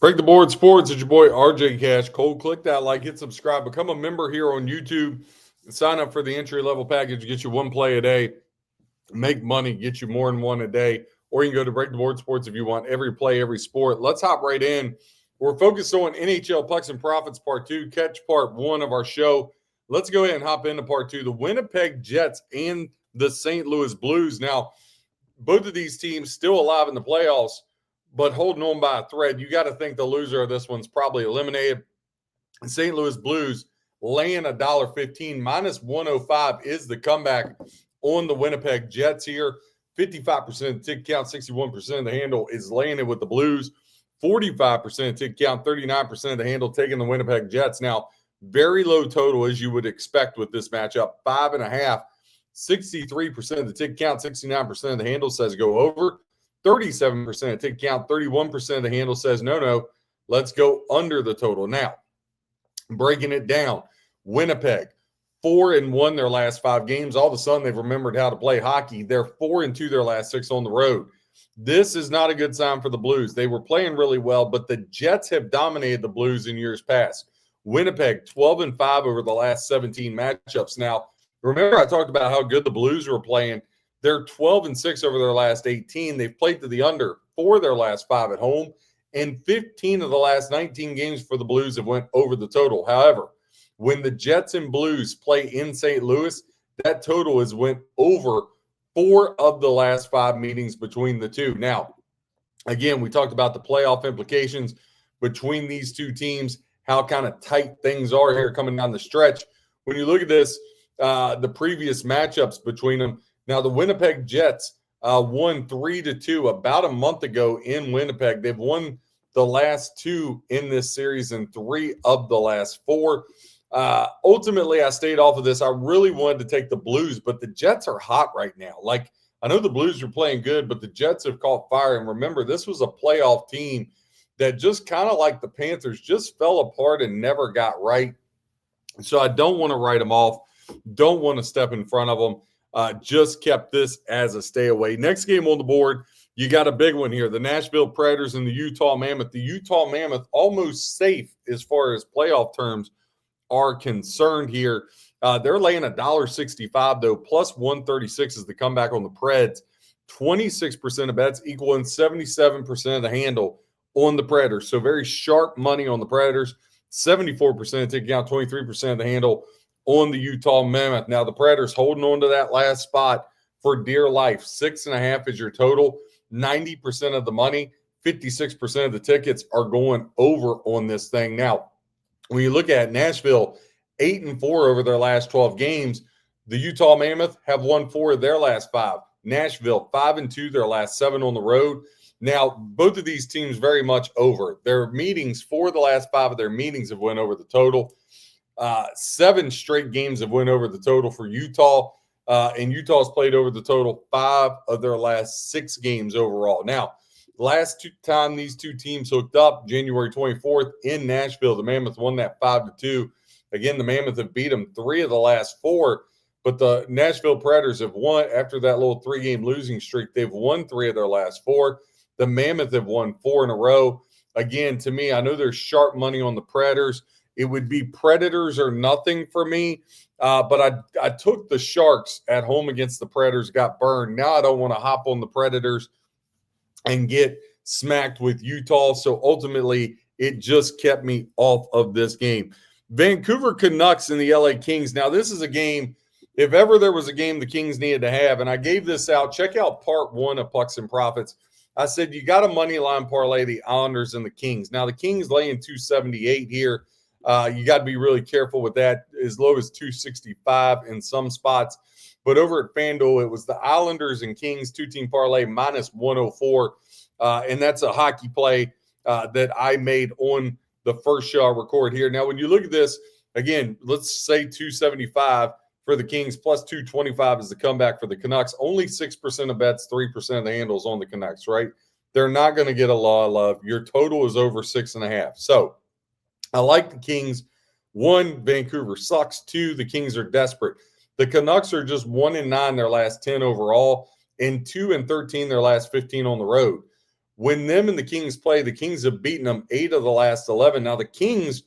Break the Board Sports. It's your boy RJ Cash. Cole, click that like, hit subscribe, become a member here on YouTube, and sign up for the entry-level package. Get you one play a day, make money, get you more than one a day. Or you can go to Break the Board Sports if you want every play, every sport. Let's hop right in. We're focused on NHL Pucks and Profits Part 2. Catch Part 1 of our show. Let's go ahead and hop into Part 2. The Winnipeg Jets and the St. Louis Blues. Now, both of these teams still alive in the playoffs, but holding on by a thread. You got to think the loser of this one's probably eliminated. St. Louis Blues laying $1.15 minus 105 is the comeback on the Winnipeg Jets here. 55% tick count, 61% of the handle is laying it with the Blues. 45% tick count, 39% of the handle taking the Winnipeg Jets. Now, very low total as you would expect with this matchup. 5.5, 63% of the tick count, 69% of the handle says go over. 37% tick count, 31% of the handle says no, let's go under the total. Now, breaking it down, Winnipeg, 4-1 their last 5 games. All of a sudden, they've remembered how to play hockey. They're 4-2 their last 6 on the road. This is not a good sign for the Blues. They were playing really well, but the Jets have dominated the Blues in years past. Winnipeg, 12-5 over the last 17 matchups. Now, remember I talked about how good the Blues were playing. They're 12-6 over their last 18. They've played to the under 4 of their last 5 at home, and 15 of the last 19 games for the Blues have went over the total. However, when the Jets and Blues play in St. Louis, that total has went over 4 of the last 5 meetings between the two. Now, again, we talked about the playoff implications between these two teams, how kind of tight things are here coming down the stretch. When you look at this, the previous matchups between them, now, the Winnipeg Jets won 3-2 about a month ago in Winnipeg. They've won the last 2 in this series and 3 of the last 4. Ultimately, I stayed off of this. I really wanted to take the Blues, but the Jets are hot right now. Like, I know the Blues are playing good, but the Jets have caught fire. And remember, this was a playoff team that just kind of like the Panthers just fell apart and never got right. So I don't want to write them off. Don't want to step in front of them. Just kept this as a stay away. Next game on the board, you got a big one here. The Nashville Predators and the Utah Mammoth. The Utah Mammoth almost safe as far as playoff terms are concerned here. They're laying $1.65, though, plus 136 is the comeback on the Preds. 26% of bets equaling 77% of the handle on the Predators. So very sharp money on the Predators. 74% taking out 23% of the handle on the Utah Mammoth. Now, the Predators holding on to that last spot for dear life. 6.5 is your total. 90% of the money, 56% of the tickets are going over on this thing. Now, when you look at Nashville, 8-4 over their last 12 games. The Utah Mammoth have won 4 of their last 5. Nashville, 5-2 their last 7 on the road. Now, both of these teams very much over. Their meetings, 4 of the last 5 of their meetings have went over the total. 7 straight games have went over the total for Utah, and Utah's played over the total 5 of their last 6 games overall. Now, last time these two teams hooked up, January 24th in Nashville, the Mammoth won that 5-2. Again, the Mammoth have beat them 3 of the last 4, but the Nashville Predators have won after that little 3-game losing streak. They've won 3 of their last 4. The Mammoth have won 4 in a row. Again, to me, I know there's sharp money on the Predators. It would be Predators or nothing for me, but I took the Sharks at home against the Predators, got burned. Now I don't want to hop on the Predators and get smacked with Utah, so ultimately it just kept me off of this game. Vancouver Canucks and the LA Kings. Now this is a game, if ever there was a game the Kings needed to have, and I gave this out. Check out Part 1 of Pucks and Profits. I said you got a money line parlay the Islanders and the Kings. Now the Kings laying 278 here. You got to be really careful with that, as low as 265 in some spots. But over at FanDuel, it was the Islanders and Kings 2-team parlay minus 104. And that's a hockey play that I made on the first show I record here. Now, when you look at this, again, let's say 275 for the Kings plus 225 is the comeback for the Canucks. Only 6% of bets, 3% of the handles on the Canucks, right? They're not going to get a lot of love. Your total is over 6.5. So, I like the Kings. 1, Vancouver sucks. 2, the Kings are desperate. The Canucks are just 1-9 their last 10 overall, and 2-13 their last 15 on the road. When them and the Kings play, the Kings have beaten them 8 of the last 11. Now, the Kings,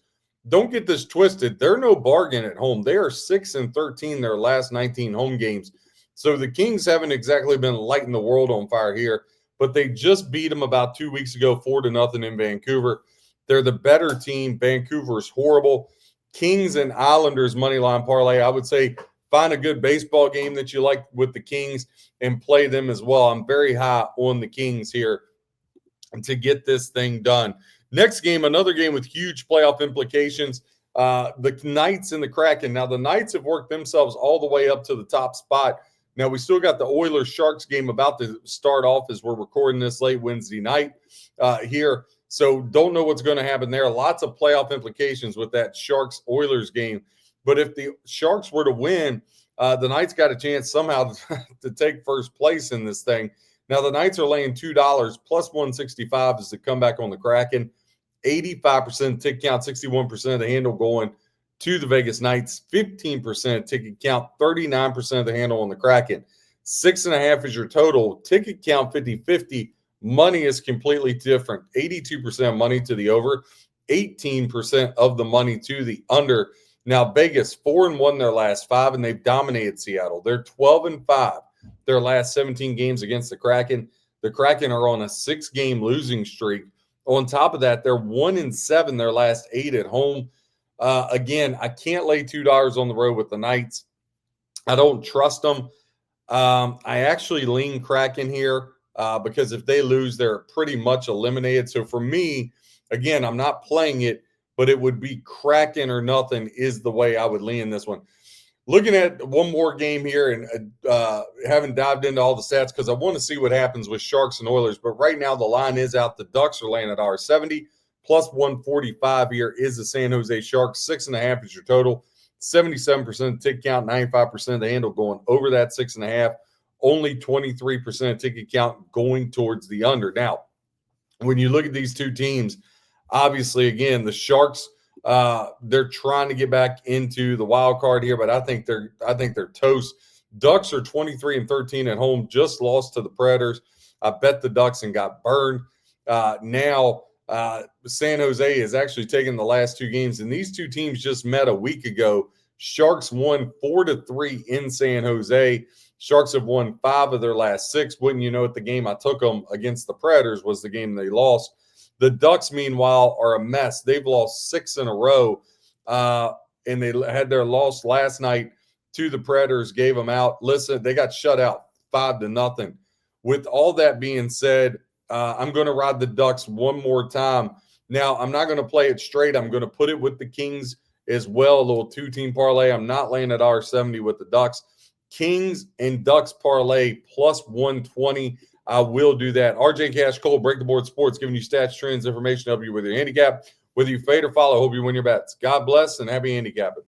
don't get this twisted, they're no bargain at home. They are 6-13 their last 19 home games. So the Kings haven't exactly been lighting the world on fire here, but they just beat them about 2 weeks ago, 4-0 in Vancouver. They're the better team. Vancouver is horrible. Kings and Islanders money line parlay, I would say find a good baseball game that you like with the Kings and play them as well. I'm very high on the Kings here to get this thing done. Next game, another game with huge playoff implications. The Knights and the Kraken. Now, the Knights have worked themselves all the way up to the top spot. Now, we still got the Oilers-Sharks game about to start off as we're recording this late Wednesday night here. So don't know what's going to happen there. Lots of playoff implications with that Sharks-Oilers game. But if the Sharks were to win, the Knights got a chance somehow to take first place in this thing. Now, the Knights are laying $2 plus 165 is the comeback on the Kraken. 85% ticket count, 61% of the handle going to the Vegas Knights. 15% ticket count, 39% of the handle on the Kraken. 6.5 is your total. Ticket count 50-50. Money is completely different. 82% money to the over, 18% of the money to the under. Now, Vegas 4-1 their last 5, and they've dominated Seattle. They're 12-5 their last 17 games against the Kraken. The Kraken are on a 6-game losing streak. On top of that, they're 1-7 their last 8 at home. Again, I can't lay $2 on the road with the Knights. I don't trust them. I actually lean Kraken here because if they lose, they're pretty much eliminated. So for me, again, I'm not playing it, but it would be Kraken or nothing is the way I would lean this one. Looking at one more game here and haven't dived into all the stats because I want to see what happens with Sharks and Oilers. But right now the line is out. The Ducks are laying at $70 plus 145 here is the San Jose Sharks. 6.5 is your total. 77% ticket count, 95% of the handle going over that 6.5. Only 23% ticket count going towards the under. Now, when you look at these two teams, obviously, again, the Sharks, they're trying to get back into the wild card here, but I think they're toast. Ducks are 23-13 at home, just lost to the Predators. I bet the Ducks and got burned. Now San Jose is actually taking the last 2 games, and these two teams just met a week ago. Sharks won 4-3 in San Jose. Sharks have won 5 of their last 6. Wouldn't you know it, the game I took them against the Predators was the game they lost. The Ducks, meanwhile, are a mess. They've lost 6 in a row, and they had their loss last night to the Predators, gave them out. Listen, they got shut out 5-0. With all that being said, I'm going to ride the Ducks one more time. Now, I'm not going to play it straight. I'm going to put it with the Kings as well, a little 2-team parlay. I'm not laying at $70 with the Ducks. Kings and Ducks parlay plus 120. I will do that. RJ Cash Cole, Break the Board Sports, giving you stats, trends, information, help you with your handicap. Whether you fade or follow, hope you win your bets. God bless and happy handicapping.